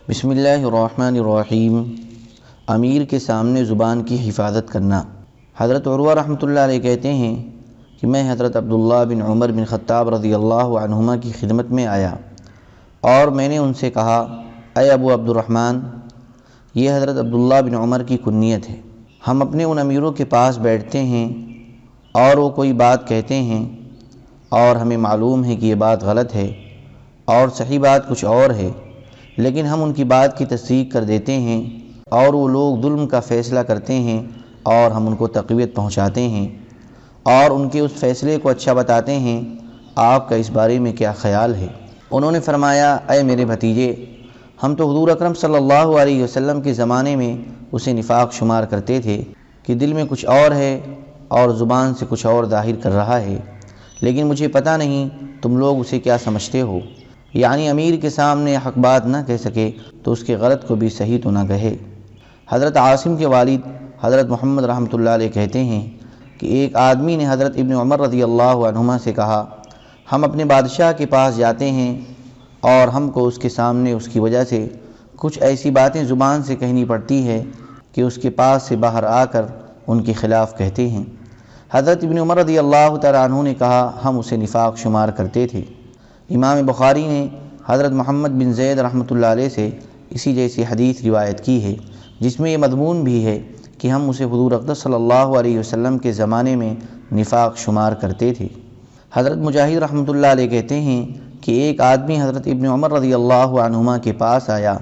بسم اللہ الرحمن الرحیم۔ امیر کے سامنے زبان کی حفاظت کرنا۔ حضرت عروہ رحمۃ اللہ علیہ کہتے ہیں کہ میں حضرت عبداللہ بن عمر بن خطاب رضی اللہ عنہما کی خدمت میں آیا اور میں نے ان سے کہا، اے ابو عبد الرحمن، یہ حضرت عبداللہ بن عمر کی کنیت ہے۔ ہم اپنے ان امیروں کے پاس بیٹھتے ہیں اور وہ کوئی بات کہتے ہیں اور ہمیں معلوم ہے کہ یہ بات غلط ہے اور صحیح بات کچھ اور ہے، لیکن ہم ان کی بات کی تصدیق کر دیتے ہیں اور وہ لوگ ظلم کا فیصلہ کرتے ہیں اور ہم ان کو تقویت پہنچاتے ہیں اور ان کے اس فیصلے کو اچھا بتاتے ہیں۔ آپ کا اس بارے میں کیا خیال ہے؟ انہوں نے فرمایا، اے میرے بھتیجے، ہم تو حضور اکرم صلی اللہ علیہ وسلم کے زمانے میں اسے نفاق شمار کرتے تھے کہ دل میں کچھ اور ہے اور زبان سے کچھ اور ظاہر کر رہا ہے، لیکن مجھے پتہ نہیں تم لوگ اسے کیا سمجھتے ہو، یعنی امیر کے سامنے حق بات نہ کہہ سکے تو اس کے غلط کو بھی صحیح تو نہ کہے۔ حضرت عاصم کے والد حضرت محمد رحمۃ اللہ علیہ کہتے ہیں کہ ایک آدمی نے حضرت ابن عمر رضی اللہ عنہما سے کہا، ہم اپنے بادشاہ کے پاس جاتے ہیں اور ہم کو اس کے سامنے اس کی وجہ سے کچھ ایسی باتیں زبان سے کہنی پڑتی ہے کہ اس کے پاس سے باہر آ کر ان کے خلاف کہتے ہیں۔ حضرت ابن عمر رضی اللہ تعالیٰ عنہ نے کہا، ہم اسے نفاق شمار کرتے تھے۔ امام بخاری نے حضرت محمد بن زید رحمۃ اللہ علیہ سے اسی جیسی حدیث روایت کی ہے، جس میں یہ مضمون بھی ہے کہ ہم اسے حضور اقدس صلی اللہ علیہ وسلم کے زمانے میں نفاق شمار کرتے تھے۔ حضرت مجاہد رحمۃ اللہ علیہ کہتے ہیں کہ ایک آدمی حضرت ابن عمر رضی اللہ عنہما کے پاس آیا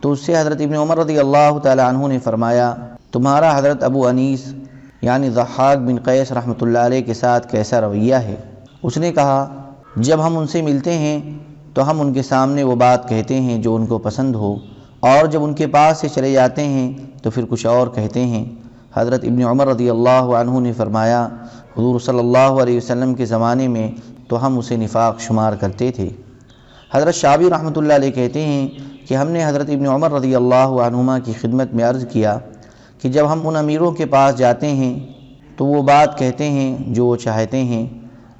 تو اس سے حضرت ابن عمر رضی اللہ تعالی عنہ نے فرمایا، تمہارا حضرت ابو انیس یعنی ضحاک بن قیس رحمۃ اللہ علیہ کے ساتھ کیسا رویہ ہے؟ اس نے کہا، جب ہم ان سے ملتے ہیں تو ہم ان کے سامنے وہ بات کہتے ہیں جو ان کو پسند ہو، اور جب ان کے پاس سے چلے جاتے ہیں تو پھر کچھ اور کہتے ہیں۔ حضرت ابن عمر رضی اللہ عنہ نے فرمایا، حضور صلی اللہ علیہ وسلم کے زمانے میں تو ہم اسے نفاق شمار کرتے تھے۔ حضرت شعبی رحمۃ اللہ علیہ کہتے ہیں کہ ہم نے حضرت ابن عمر رضی اللہ عنہما کی خدمت میں عرض کیا کہ جب ہم ان امیروں کے پاس جاتے ہیں تو وہ بات کہتے ہیں جو وہ چاہتے ہیں،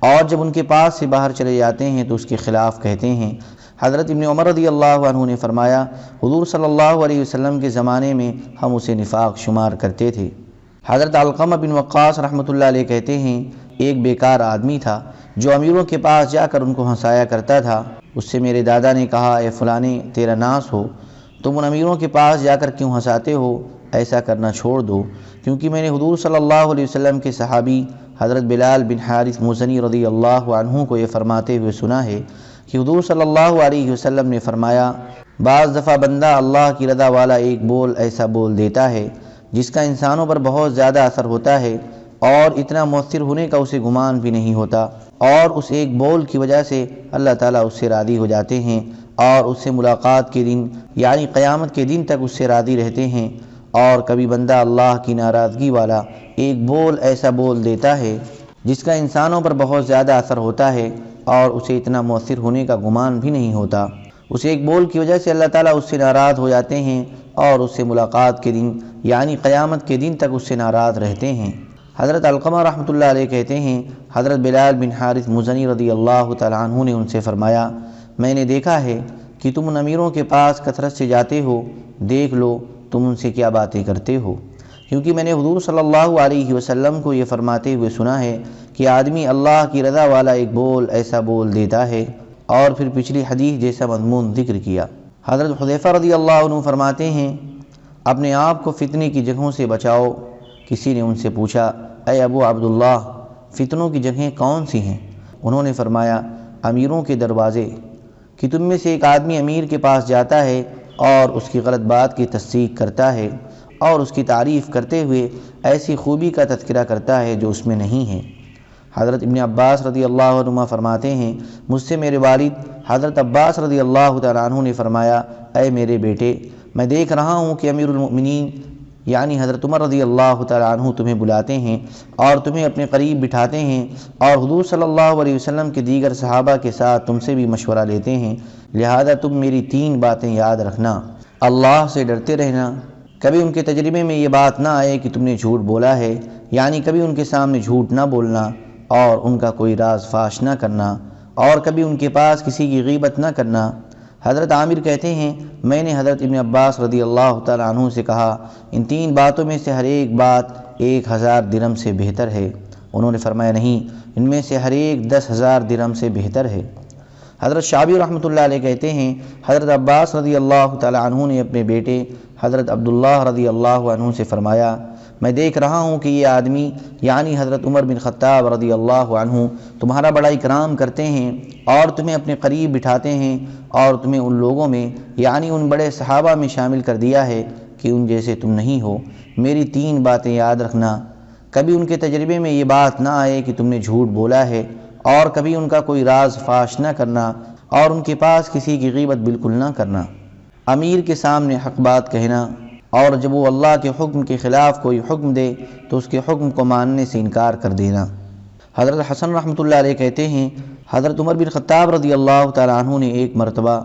اور جب ان کے پاس سے باہر چلے جاتے ہیں تو اس کے خلاف کہتے ہیں۔ حضرت ابن عمر رضی اللہ عنہ نے فرمایا، حضور صلی اللہ علیہ وسلم کے زمانے میں ہم اسے نفاق شمار کرتے تھے۔ حضرت علقمہ بن وقاص رحمۃ اللہ علیہ کہتے ہیں، ایک بیکار آدمی تھا جو امیروں کے پاس جا کر ان کو ہنسایا کرتا تھا۔ اس سے میرے دادا نے کہا، اے فلانے، تیرا ناس ہو، تم ان امیروں کے پاس جا کر کیوں ہنساتے ہو؟ ایسا کرنا چھوڑ دو، کیونکہ میں نے حضور صلی اللہ علیہ وسلم کے صحابی حضرت بلال بن حارث مزنی رضی اللہ عنہ کو یہ فرماتے ہوئے سنا ہے کہ حضور صلی اللہ علیہ وسلم نے فرمایا، بعض دفعہ بندہ اللہ کی رضا والا ایک بول ایسا بول دیتا ہے جس کا انسانوں پر بہت زیادہ اثر ہوتا ہے اور اتنا مؤثر ہونے کا اسے گمان بھی نہیں ہوتا، اور اس ایک بول کی وجہ سے اللہ تعالیٰ اس سے راضی ہو جاتے ہیں اور اس سے ملاقات کے دن یعنی قیامت کے دن تک اس سے راضی رہتے ہیں۔ اور کبھی بندہ اللہ کی ناراضگی والا ایک بول ایسا بول دیتا ہے جس کا انسانوں پر بہت زیادہ اثر ہوتا ہے اور اسے اتنا مؤثر ہونے کا گمان بھی نہیں ہوتا، اس ایک بول کی وجہ سے اللہ تعالیٰ اس سے ناراض ہو جاتے ہیں اور اس سے ملاقات کے دن یعنی قیامت کے دن تک اس سے ناراض رہتے ہیں۔ حضرت علقمہ رحمۃ اللہ علیہ کہتے ہیں، حضرت بلال بن حارث مزنی رضی اللہ تعالیٰ عنہ نے ان سے فرمایا، میں نے دیکھا ہے کہ تم ان امیروں کے پاس کثرت سے جاتے ہو، دیکھ لو تم ان سے کیا باتیں کرتے ہو، کیونکہ میں نے حضور صلی اللہ علیہ وسلم کو یہ فرماتے ہوئے سنا ہے کہ آدمی اللہ کی رضا والا ایک بول ایسا بول دیتا ہے، اور پھر پچھلی حدیث جیسا مضمون ذکر کیا۔ حضرت حذیفہ رضی اللہ عنہ فرماتے ہیں، اپنے آپ کو فتنے کی جگہوں سے بچاؤ۔ کسی نے ان سے پوچھا، اے ابو عبداللہ، فتنوں کی جگہیں کون سی ہیں؟ انہوں نے فرمایا، امیروں کے دروازے، کہ تم میں سے ایک آدمی امیر کے پاس جاتا ہے اور اس کی غلط بات کی تصدیق کرتا ہے اور اس کی تعریف کرتے ہوئے ایسی خوبی کا تذکرہ کرتا ہے جو اس میں نہیں ہے۔ حضرت ابن عباس رضی اللہ عنہ فرماتے ہیں، مجھ سے میرے والد حضرت عباس رضی اللہ تعالیٰ عنہ نے فرمایا، اے میرے بیٹے، میں دیکھ رہا ہوں کہ امیر المؤمنین یعنی حضرت عمر رضی اللہ تعالیٰ عنہ تمہیں بلاتے ہیں اور تمہیں اپنے قریب بٹھاتے ہیں اور حضور صلی اللہ علیہ وسلم کے دیگر صحابہ کے ساتھ تم سے بھی مشورہ لیتے ہیں، لہذا تم میری 3 باتیں یاد رکھنا۔ اللہ سے ڈرتے رہنا، کبھی ان کے تجربے میں یہ بات نہ آئے کہ تم نے جھوٹ بولا ہے، یعنی کبھی ان کے سامنے جھوٹ نہ بولنا اور ان کا کوئی راز فاش نہ کرنا، اور کبھی ان کے پاس کسی کی غیبت نہ کرنا۔ حضرت عامر کہتے ہیں میں نے حضرت ابن عباس رضی اللہ تعالیٰ عنہ سے کہا ان 3 باتوں میں سے ہر ایک بات 1000 درہم سے بہتر ہے؟ انہوں نے فرمایا نہیں، ان میں سے ہر ایک 10,000 درہم سے بہتر ہے۔ حضرت شعبی رحمۃ اللہ علیہ کہتے ہیں حضرت عباس رضی اللہ تعالیٰ عنہ نے اپنے بیٹے حضرت عبداللہ رضی اللہ عنہ سے فرمایا میں دیکھ رہا ہوں کہ یہ آدمی یعنی حضرت عمر بن خطاب رضی اللہ عنہ تمہارا بڑا اکرام کرتے ہیں اور تمہیں اپنے قریب بٹھاتے ہیں اور تمہیں ان لوگوں میں یعنی ان بڑے صحابہ میں شامل کر دیا ہے کہ ان جیسے تم نہیں ہو۔ میری 3 باتیں یاد رکھنا، کبھی ان کے تجربے میں یہ بات نہ آئے کہ تم نے جھوٹ بولا ہے، اور کبھی ان کا کوئی راز فاش نہ کرنا، اور ان کے پاس کسی کی غیبت بالکل نہ کرنا، امیر کے سامنے حق بات کہنا، اور جب وہ اللہ کے حکم کے خلاف کوئی حکم دے تو اس کے حکم کو ماننے سے انکار کر دینا۔ حضرت حسن رحمۃ اللہ علیہ کہتے ہیں حضرت عمر بن خطاب رضی اللہ تعالیٰ عنہ نے ایک مرتبہ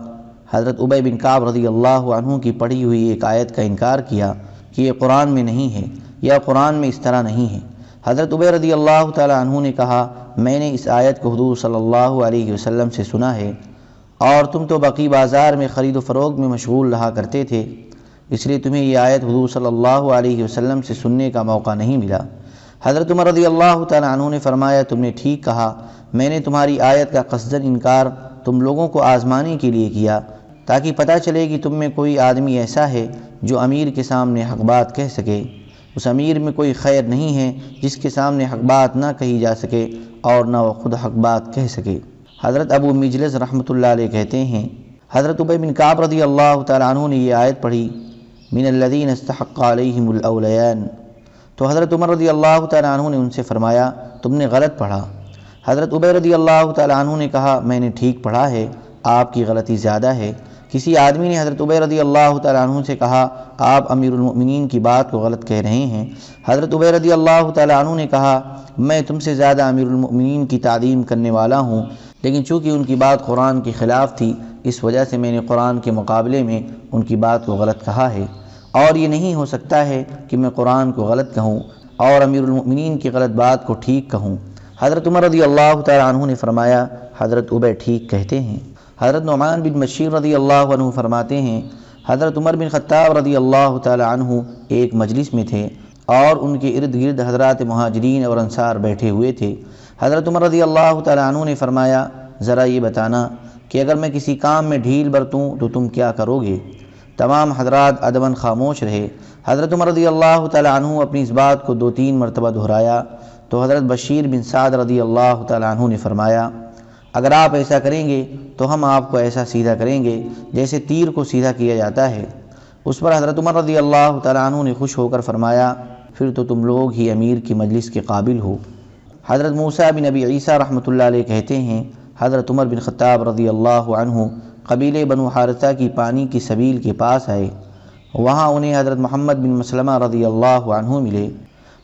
حضرت ابی بن کعب رضی اللہ عنہ کی پڑھی ہوئی ایک آیت کا انکار کیا کہ یہ قرآن میں نہیں ہے یا قرآن میں اس طرح نہیں ہے۔ حضرت ابی رضی اللہ تعالیٰ عنہ نے کہا میں نے اس آیت کو حضور صلی اللہ علیہ وسلم سے سنا ہے، اور تم تو بقی بازار میں خرید و فروخت میں مشغول رہا کرتے تھے، اس لیے تمہیں یہ آیت حضور صلی اللہ علیہ وسلم سے سننے کا موقع نہیں ملا۔ حضرت عمر رضی اللہ تعالیٰ عنہ نے فرمایا تم نے ٹھیک کہا، میں نے تمہاری آیت کا قصداً انکار تم لوگوں کو آزمانے کے لیے کیا تاکہ پتہ چلے کہ تم میں کوئی آدمی ایسا ہے جو امیر کے سامنے حق بات کہہ سکے۔ اس امیر میں کوئی خیر نہیں ہے جس کے سامنے حق بات نہ کہی جا سکے اور نہ وہ خود حق بات کہہ سکے۔ حضرت ابو مجلس رحمۃ اللہ علیہ کہتے ہیں حضرت ابی بن کعب رضی اللہ تعالیٰ عنہ نے یہ آیت پڑھی من الذین استحق علیہم الاولیان، تو حضرت عمر رضی اللہ تعالیٰ عنہ نے ان سے فرمایا تم نے غلط پڑھا۔ حضرت ابی رضی اللہ تعالیٰ عنہ نے کہا میں نے ٹھیک پڑھا ہے، آپ کی غلطی زیادہ ہے۔ کسی آدمی نے حضرت ابی رضی اللہ تعالیٰ عنہ سے کہا آپ امیر المؤمنین کی بات کو غلط کہہ رہے ہیں۔ حضرت ابی رضی اللہ تعالیٰ عنہ نے کہا میں تم سے زیادہ امیر المؤمنین کی تعظیم کرنے والا ہوں، لیکن چونکہ ان کی بات قرآن کے خلاف تھی اس وجہ سے میں نے قرآن کے مقابلے میں ان کی بات کو غلط کہا ہے، اور یہ نہیں ہو سکتا ہے کہ میں قرآن کو غلط کہوں اور امیر المؤمنین کی غلط بات کو ٹھیک کہوں۔ حضرت عمر رضی اللہ تعالیٰ عنہ نے فرمایا حضرت ابی ٹھیک کہتے ہیں۔ حضرت نعمان بن بشیر رضی اللہ عنہ فرماتے ہیں حضرت عمر بن خطاب رضی اللہ تعالیٰ عنہ ایک مجلس میں تھے اور ان کے ارد گرد حضرات مہاجرین اور انصار بیٹھے ہوئے تھے۔ حضرت عمر رضی اللہ تعالیٰ عنہ نے فرمایا ذرا یہ بتانا کہ اگر میں کسی کام میں ڈھیل برتوں تو تم کیا کرو گے؟ تمام حضرات ادباً خاموش رہے۔ حضرت عمر رضی اللہ تعالیٰ عنہ اپنی اس بات کو 2-3 مرتبہ دہرایا تو حضرت بشیر بن سعد رضی اللہ تعالیٰ عنہ نے فرمایا اگر آپ ایسا کریں گے تو ہم آپ کو ایسا سیدھا کریں گے جیسے تیر کو سیدھا کیا جاتا ہے۔ اس پر حضرت عمر رضی اللہ تعالیٰ عنہ نے خوش ہو کر فرمایا پھر تو تم لوگ ہی امیر کی مجلس کے قابل ہو۔ حضرت موسیٰ بن ابی عیسیٰ رحمۃ اللہ علیہ کہتے ہیں حضرت عمر بن خطاب رضی اللہ عنہ قبیلے بنو حارثہ کی پانی کی سبیل کے پاس آئے، وہاں انہیں حضرت محمد بن مسلمہ رضی اللہ عنہ ملے۔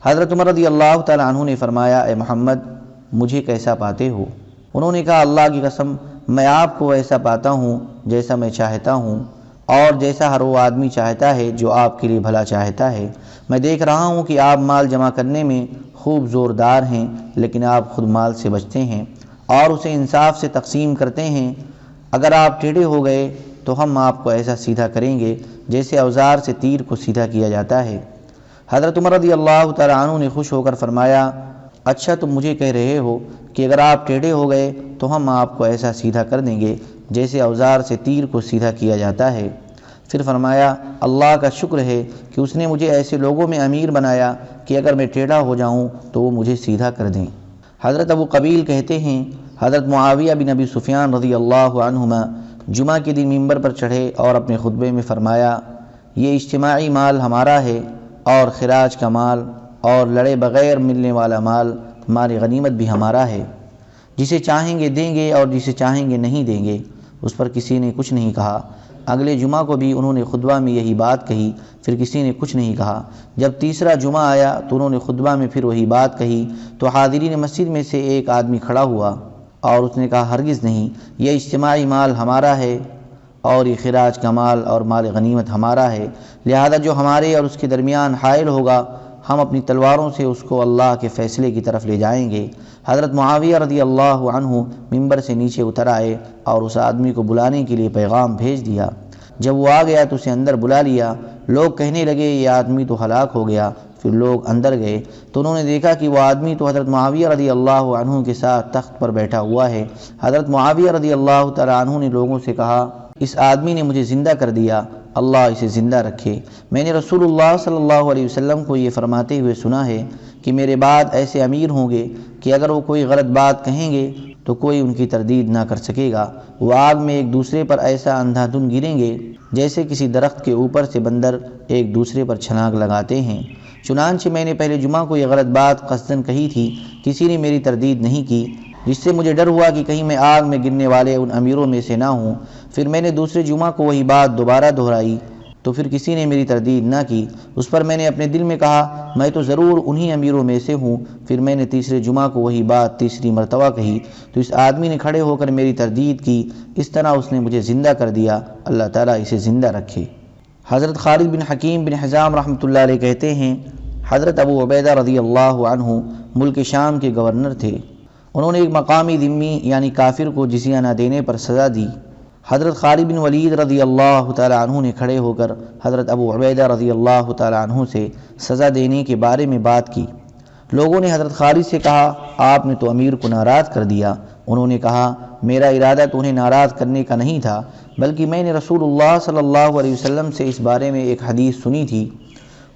حضرت عمر رضی اللہ تعالیٰ عنہ نے فرمایا اے محمد مجھے کیسا پاتے ہو؟ انہوں نے کہا اللہ کی قسم میں آپ کو ایسا پاتا ہوں جیسا میں چاہتا ہوں اور جیسا ہر وہ آدمی چاہتا ہے جو آپ کے لیے بھلا چاہتا ہے۔ میں دیکھ رہا ہوں کہ آپ مال جمع کرنے میں خوب زوردار ہیں، لیکن آپ خود مال سے بچتے ہیں اور اسے انصاف سے تقسیم کرتے ہیں۔ اگر آپ ٹیڑھے ہو گئے تو ہم آپ کو ایسا سیدھا کریں گے جیسے اوزار سے تیر کو سیدھا کیا جاتا ہے۔ حضرت عمر رضی اللہ تعالیٰ عنہ نے خوش ہو کر فرمایا اچھا تم مجھے کہہ رہے ہو کہ اگر آپ ٹیڑھے ہو گئے تو ہم آپ کو ایسا سیدھا کر دیں گے جیسے اوزار سے تیر کو سیدھا کیا جاتا ہے۔ پھر فرمایا اللہ کا شکر ہے کہ اس نے مجھے ایسے لوگوں میں امیر بنایا کہ اگر میں ٹیڑھا ہو جاؤں تو وہ مجھے سیدھا کر دیں۔ حضرت ابو قبیل کہتے ہیں حضرت معاویہ بن ابی سفیان رضی اللہ عنہما جمعہ کے دن ممبر پر چڑھے اور اپنے خطبے میں فرمایا یہ اجتماعی مال ہمارا ہے اور خراج کا مال اور لڑے بغیر ملنے والا مال مال غنیمت بھی ہمارا ہے، جسے چاہیں گے دیں گے اور جسے چاہیں گے نہیں دیں گے۔ اس پر کسی نے کچھ نہیں کہا۔ اگلے جمعہ کو بھی انہوں نے خطبہ میں یہی بات کہی، پھر کسی نے کچھ نہیں کہا۔ جب تیسرا جمعہ آیا تو انہوں نے خطبہ میں پھر وہی بات کہی تو حاضرین مسجد میں سے ایک آدمی کھڑا ہوا اور اس نے کہا ہرگز نہیں، یہ اجتماعی مال ہمارا ہے اور یہ خراج کا مال اور مال غنیمت ہمارا ہے، لہذا جو ہمارے اور اس کے درمیان حائل ہوگا ہم اپنی تلواروں سے اس کو اللہ کے فیصلے کی طرف لے جائیں گے۔ حضرت معاویہ رضی اللہ عنہ ممبر سے نیچے اتر آئے اور اس آدمی کو بلانے کے لیے پیغام بھیج دیا۔ جب وہ آ گیا تو اسے اندر بلا لیا۔ لوگ کہنے لگے یہ آدمی تو ہلاک ہو گیا۔ پھر لوگ اندر گئے تو انہوں نے دیکھا کہ وہ آدمی تو حضرت معاویہ رضی اللہ عنہ کے ساتھ تخت پر بیٹھا ہوا ہے۔ حضرت معاویہ رضی اللہ تعالی عنہ نے لوگوں سے کہا، اس آدمی نے مجھے زندہ کر دیا، اللہ اسے زندہ رکھے۔ میں نے رسول اللہ صلی اللہ علیہ وسلم کو یہ فرماتے ہوئے سنا ہے کہ میرے بعد ایسے امیر ہوں گے کہ اگر وہ کوئی غلط بات کہیں گے تو کوئی ان کی تردید نہ کر سکے گا۔ وہ آگ میں ایک دوسرے پر ایسا اندھا دھند گریں گے جیسے کسی درخت کے اوپر سے بندر ایک دوسرے پر چھلانگ لگاتے ہیں۔ چنانچہ میں نے پہلے جمعہ کو یہ غلط بات قصداً کہی تھی، کسی نے میری تردید نہیں کی، جس سے مجھے ڈر ہوا کہ کہیں میں آگ میں گرنے والے ان امیروں میں سے نہ ہوں۔ پھر میں نے دوسرے جمعہ کو وہی بات دوبارہ دہرائی تو پھر کسی نے میری تردید نہ کی۔ اس پر میں نے اپنے دل میں کہا میں تو ضرور انہی امیروں میں سے ہوں۔ پھر میں نے تیسرے جمعہ کو وہی بات تیسری مرتبہ کہی تو اس آدمی نے کھڑے ہو کر میری تردید کی۔ اس طرح اس نے مجھے زندہ کر دیا، اللہ تعالیٰ اسے زندہ رکھے۔ حضرت خالد بن حکیم بن حزام رحمۃ اللہ علیہ کہتے ہیں، حضرت ابو عبیدہ رضی اللہ عنہ ملک شام کے گورنر تھے۔ انہوں نے ایک مقامی ذمی یعنی کافر کو جزیہ نہ دینے پر سزا دی۔ حضرت خالد بن ولید رضی اللہ تعالی عنہ نے کھڑے ہو کر حضرت ابو عبیدہ رضی اللہ تعالی عنہ سے سزا دینے کے بارے میں بات کی۔ لوگوں نے حضرت خالد سے کہا آپ نے تو امیر کو ناراض کر دیا۔ انہوں نے کہا میرا ارادہ تو انہیں ناراض کرنے کا نہیں تھا، بلکہ میں نے رسول اللہ صلی اللہ علیہ وسلم سے اس بارے میں ایک حدیث سنی تھی۔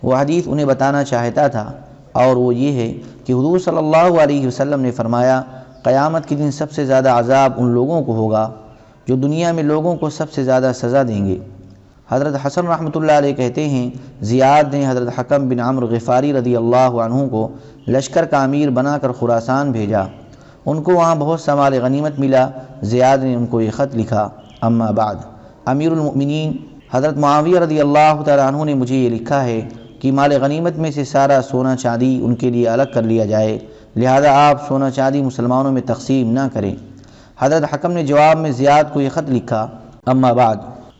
وہ حدیث انہیں بتانا چاہتا تھا، اور وہ یہ ہے کہ حضور صلی اللہ علیہ وسلم نے فرمایا قیامت کے دن سب سے زیادہ عذاب ان لوگوں کو ہوگا جو دنیا میں لوگوں کو سب سے زیادہ سزا دیں گے۔ حضرت حسن رحمۃ اللہ علیہ کہتے ہیں زیاد نے حضرت حکم بن عمرو غفاری رضی اللہ عنہ کو لشکر کا امیر بنا کر خراسان بھیجا۔ ان کو وہاں بہت سا مال غنیمت ملا۔ زیاد نے ان کو یہ خط لکھا، اما بعد، امیر المؤمنین حضرت معاویہ رضی اللہ تعالی عنہ نے مجھے یہ لکھا ہے کہ مال غنیمت میں سے سارا سونا چاندی ان کے لیے الگ کر لیا جائے، لہذا آپ سونا چاندی مسلمانوں میں تقسیم نہ کریں۔ حضرت حکم نے جواب میں زیاد کو یہ خط لکھا، اما بعد،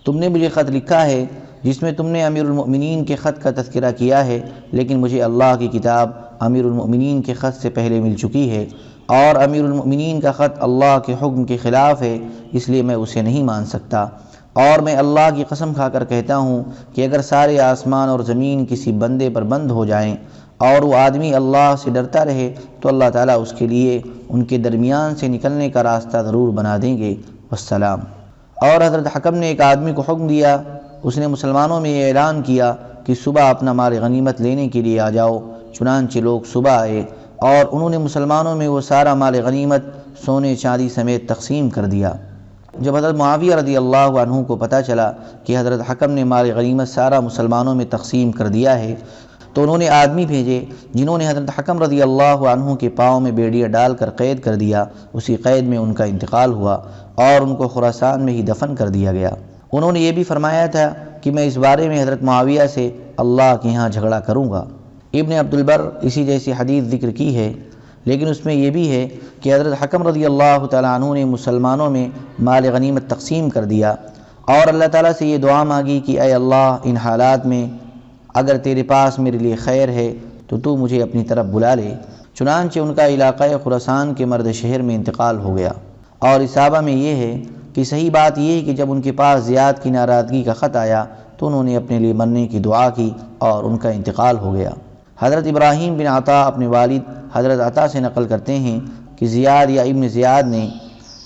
تم نے مجھے خط لکھا ہے جس میں تم نے امیر المؤمنین کے خط کا تذکرہ کیا ہے، لیکن مجھے اللہ کی کتاب امیر المؤمنین کے خط سے پہلے مل چکی ہے، اور امیر المؤمنین کا خط اللہ کے حکم کے خلاف ہے، اس لیے میں اسے نہیں مان سکتا۔ اور میں اللہ کی قسم کھا کر کہتا ہوں کہ اگر سارے آسمان اور زمین کسی بندے پر بند ہو جائیں اور وہ آدمی اللہ سے ڈرتا رہے تو اللہ تعالیٰ اس کے لیے ان کے درمیان سے نکلنے کا راستہ ضرور بنا دیں گے، والسلام۔ اور حضرت حکم نے ایک آدمی کو حکم دیا، اس نے مسلمانوں میں یہ اعلان کیا کہ صبح اپنا مال غنیمت لینے کے لیے آ جاؤ۔ چنانچہ لوگ صبح آئے اور انہوں نے مسلمانوں میں وہ سارا مال غنیمت سونے چاندی سمیت تقسیم کر دیا۔ جب حضرت معاویہ رضی اللہ عنہ کو پتہ چلا کہ حضرت حکم نے مال غنیمت سارا مسلمانوں میں تقسیم کر دیا ہے تو انہوں نے آدمی بھیجے جنہوں نے حضرت حکم رضی اللہ عنہ کے پاؤں میں بیڑیاں ڈال کر قید کر دیا۔ اسی قید میں ان کا انتقال ہوا اور ان کو خراسان میں ہی دفن کر دیا گیا۔ انہوں نے یہ بھی فرمایا تھا کہ میں اس بارے میں حضرت معاویہ سے اللہ کے ہاں جھگڑا کروں گا۔ ابن عبد البر اسی جیسی حدیث ذکر کی ہے، لیکن اس میں یہ بھی ہے کہ حضرت حکم رضی اللہ تعالیٰ عنہ نے مسلمانوں میں مال غنیمت تقسیم کر دیا اور اللہ تعالیٰ سے یہ دعا مانگی کہ اے اللہ ان حالات میں اگر تیرے پاس میرے لیے خیر ہے تو مجھے اپنی طرف بلا لے۔ چنانچہ ان کا علاقہ خراسان کے مرد شہر میں انتقال ہو گیا۔ اور اصابہ میں یہ ہے کہ صحیح بات یہ ہے کہ جب ان کے پاس زیاد کی ناراضگی کا خط آیا تو انہوں نے اپنے لیے مرنے کی دعا کی اور ان کا انتقال ہو گیا۔ حضرت ابراہیم بن عطا اپنے والد حضرت عطا سے نقل کرتے ہیں کہ زیاد یا ابن زیاد نے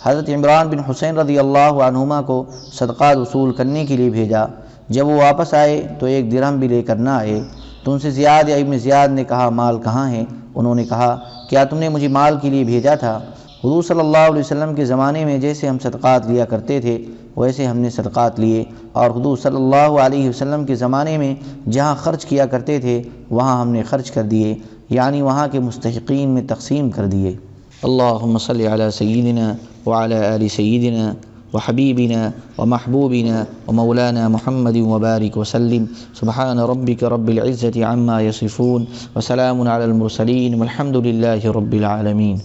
حضرت عمران بن حسین رضی اللہ عنہما کو صدقات وصول کرنے کے لیے بھیجا۔ جب وہ واپس آئے تو ایک درہم بھی لے کر نہ آئے تو ان سے زیاد یا ابن زیاد نے کہا مال کہاں ہے؟ انہوں نے کہا کیا تم نے مجھے مال کے لیے بھیجا تھا؟ حضور صلی اللہ علیہ وسلم کے زمانے میں جیسے ہم صدقات لیا کرتے تھے ویسے ہم نے صدقات لیے، اور حضور صلی اللہ علیہ وسلم کے زمانے میں جہاں خرچ کیا کرتے تھے وہاں ہم نے خرچ کر دیے، یعنی وہاں کے مستحقین میں تقسیم کر دیے۔ اللہم صلی علی سیدنا وعلی آل سیدنا وحبیبنا ومحبوبنا ومولانا محمد وبارک وسلم۔ سبحان ربک رب العزة عما یصفون وسلام علی المرسلین والحمد للہ رب العالمین۔